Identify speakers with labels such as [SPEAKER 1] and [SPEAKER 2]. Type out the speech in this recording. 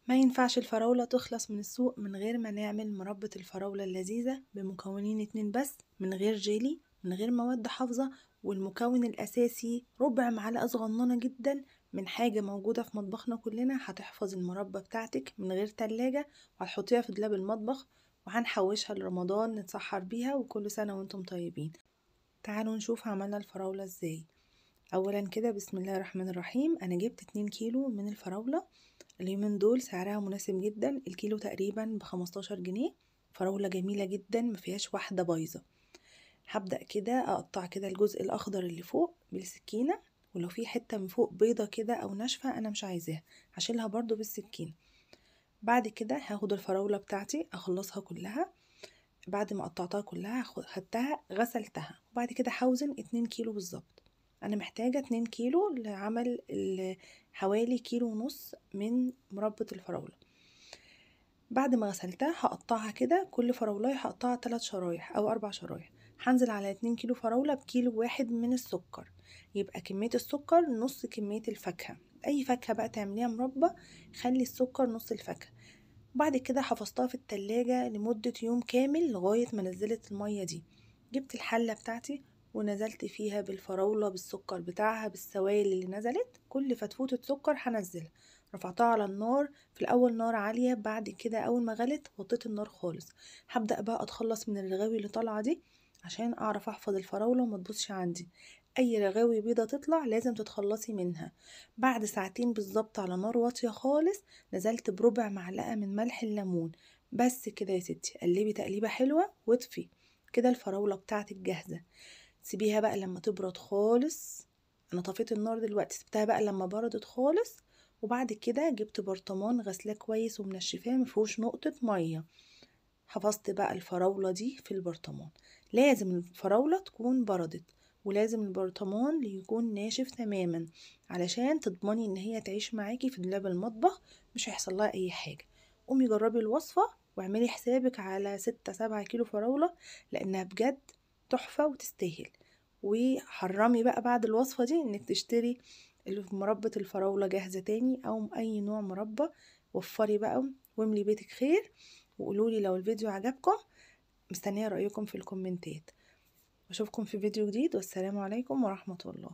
[SPEAKER 1] ما ينفعش الفراولة تخلص من السوق من غير ما نعمل مربى الفراولة اللذيذة بمكونين 2 بس، من غير جيلي، من غير مواد حافظة، والمكون الأساسي ربع معلقة صغننة جدا من حاجة موجودة في مطبخنا كلنا. هتحفظ المربى بتاعتك من غير تلاجة وهتحطيها في دولاب المطبخ، وهنحوشها لرمضان نتسحر بيها، وكل سنة وانتم طيبين. تعالوا نشوف عملنا الفراولة ازاي. اولا كده بسم الله الرحمن الرحيم، انا جبت 2 كيلو من الفراولة. اليومين دول سعرها مناسب جدا، الكيلو تقريبا ب15 جنيه. فراولة جميلة جدا مفيهاش واحدة بايظة. هبدأ كده اقطع كده الجزء الاخضر اللي فوق بالسكينة، ولو في حتة من فوق بيضة كده او ناشفة انا مش عايزاها هشيلها برضو بالسكينة. بعد كده هاخد الفراولة بتاعتي اخلصها كلها. بعد ما قطعتها كلها خدتها غسلتها، وبعد كده هوزن 2 كيلو بالظبط. انا محتاجة 2 كيلو لعمل حوالي كيلو ونص من مربى الفراولة. بعد ما غسلتها هقطعها كده، كل فراولاية هقطعها 3 شرايح او 4 شرايح. هنزل على 2 كيلو فراولة بكيلو واحد من السكر، يبقى كمية السكر نص كمية الفاكهة. اي فاكهة بقى تعمليها مربى خلي السكر نص الفاكهة. بعد كده حفظتها في التلاجة لمدة يوم كامل لغاية ما نزلت المية دي. جبت الحلة بتاعتي ونزلت فيها بالفراولة بالسكر بتاعها بالسوائل اللي نزلت، كل فتفوتة سكر هنزلها. رفعتها على النار، في الأول نار عالية، بعد كده أول ما غلت وطيت النار خالص. هبدأ بقى أتخلص من الرغاوي اللي طالعة دي عشان أعرف أحفظ الفراولة وما تبوظش عندي. أي رغاوي بيضة تطلع لازم تتخلصي منها. بعد ساعتين بالظبط على نار واطية خالص نزلت بربع معلقة من ملح الليمون. بس كده يا ستي، قلبي تقليبة حلوة واطفي. كده الفراولة بتاعتك جاهزة. سيبيها بقى لما تبرد خالص. انا طفيت النار دلوقتي، سبتها بقى لما بردت خالص. وبعد كده جبت برطمان غسلاه كويس ومنشفاه مفيهوش نقطة مية. حفظت بقى الفراولة دي في البرطمان. لازم الفراولة تكون بردت، ولازم البرطمان يكون ناشف تماما علشان تضمني ان هي تعيش معاكي في دولاب المطبخ، مش هيحصل لها اي حاجة. قومي جربي الوصفة واعملي حسابك على 6-7 كيلو فراولة، لانها بجد تحفة وتستاهل. وحرمي بقى بعد الوصفة دي انك تشتري مربى الفراولة جاهزة تاني او اي نوع مربى. وفري بقى واملي بيتك خير. وقولولي لو الفيديو عجبكم، مستنية رأيكم في الكومنتات. أشوفكم في فيديو جديد، والسلام عليكم ورحمة الله.